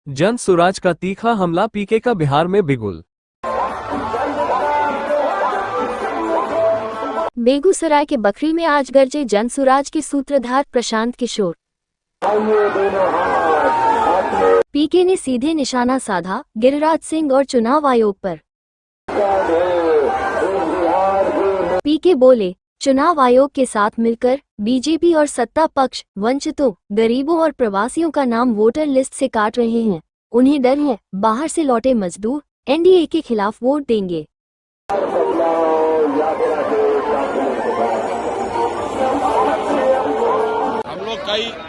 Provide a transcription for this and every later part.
जन सुराज का तीखा हमला, पीके का बिहार में बिगुल। बेगूसराय के बखरी में आज गरजे जन सुराज के सूत्रधार प्रशांत किशोर। पीके ने सीधे निशाना साधा गिरिराज सिंह और चुनाव आयोग पर। पीके बोले, चुनाव आयोग के साथ मिलकर बीजेपी और सत्ता पक्ष वंचितों, गरीबों और प्रवासियों का नाम वोटर लिस्ट से काट रहे हैं। उन्हें डर है, बाहर से लौटे मजदूर एनडीए के खिलाफ वोट देंगे। हम लोग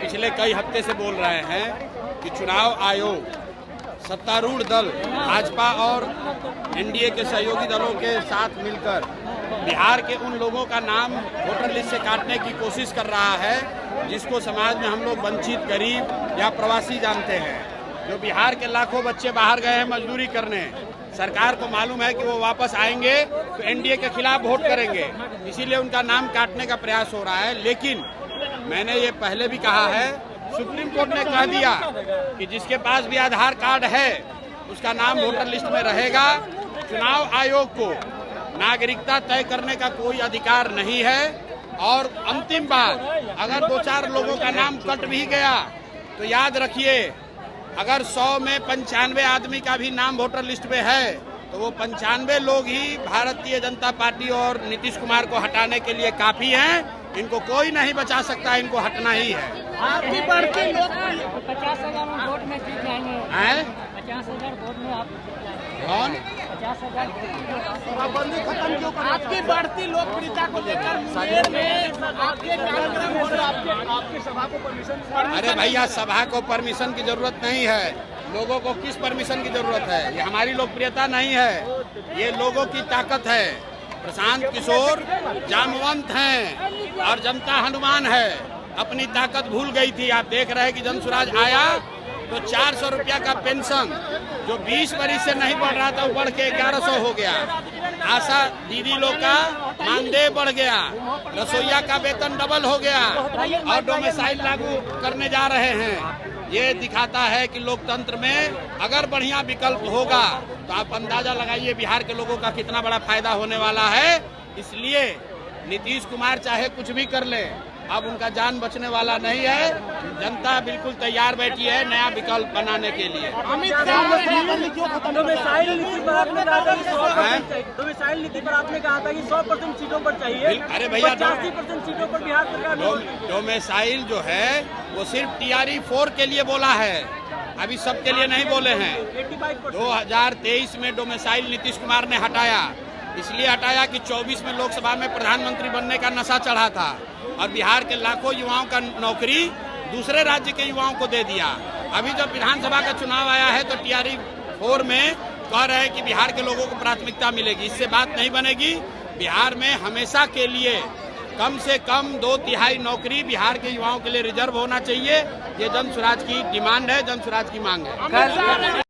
पिछले कई हफ्ते से बोल रहे हैं कि चुनाव आयोग सत्तारूढ़ दल भाजपा और एनडीए के सहयोगी दलों के साथ मिलकर बिहार के उन लोगों का नाम वोटर लिस्ट से काटने की कोशिश कर रहा है जिसको समाज में हम लोग वंचित, गरीब या प्रवासी जानते हैं। जो बिहार के लाखों बच्चे बाहर गए हैं मजदूरी करने, सरकार को मालूम है कि वो वापस आएंगे तो एनडीए के खिलाफ वोट करेंगे, इसीलिए उनका नाम काटने का प्रयास हो रहा है। लेकिन मैंने ये पहले भी कहा है, सुप्रीम कोर्ट ने कह दिया कि जिसके पास भी आधार कार्ड है उसका नाम वोटर लिस्ट में रहेगा। चुनाव आयोग को नागरिकता तय करने का कोई अधिकार नहीं है। और अंतिम बात, अगर 2-4 लोगों का नाम कट भी गया तो याद रखिए, अगर 100 में 95 आदमी का भी नाम वोटर लिस्ट में है तो वो 95 लोग ही भारतीय जनता पार्टी और नीतीश कुमार को हटाने के लिए काफी हैं। इनको कोई नहीं बचा सकता, इनको हटना ही है। आपकी बढ़ती लोग 50,000 वोट में जीत जाएंगे। 50,000 वोट में आप कौन 50,000 खत्म क्यों कर? आपकी बढ़ती लोकप्रियता को लेकर मुंगेर में आपके कार्यक्रम हो रहे, आपके सभा को परमिशन? अरे भैया, सभा को परमिशन की जरूरत नहीं है। लोगों को किस परमिशन की जरूरत है? ये हमारी लोकप्रियता नहीं है, ये लोगों की ताकत है। प्रशांत किशोर जामवंत हैं और जनता हनुमान है। अपनी ताकत भूल गई थी। आप देख रहे हैं कि जन सुराज आया तो 400 रुपया का पेंशन जो 20 बरिस से नहीं बढ़ रहा था वो बढ़ के 1100 हो गया। आशा दीदी लोग का मानदेय बढ़ गया, रसोईया का वेतन डबल हो गया और डोमिसाइल लागू करने जा रहे हैं। ये दिखाता है कि लोकतंत्र में अगर बढ़िया विकल्प होगा तो आप अंदाजा लगाइए बिहार के लोगों का कितना बड़ा फायदा होने वाला है। इसलिए नीतीश कुमार चाहे कुछ भी कर ले, अब उनका जान बचने वाला नहीं है। जनता बिल्कुल तैयार बैठी है नया विकल्प बनाने के लिए। डोमिसाइल नीति पर आपने कहा था कि 100% सीटों पर चाहिए। अरे भैया, 80% सीटों पर बिहार सरकार डोमिसाइल जो है वो सिर्फ TRE 4 के लिए बोला है, अभी सबके लिए नहीं बोले हैं। 2023 में डोमिसाइल नीतीश कुमार ने हटाया, इसलिए हटाया कि 24 में लोकसभा में प्रधानमंत्री बनने का नशा चढ़ा था और बिहार के लाखों युवाओं का नौकरी दूसरे राज्य के युवाओं को दे दिया। अभी जब विधानसभा का चुनाव आया है तो TRE 4 में कह रहे हैं कि बिहार के लोगों को प्राथमिकता मिलेगी। इससे बात नहीं बनेगी। बिहार में हमेशा के लिए कम से कम 2/3 नौकरी बिहार के युवाओं के लिए रिजर्व होना चाहिए। ये जन सुराज की डिमांड है, जन सुराज की मांग है।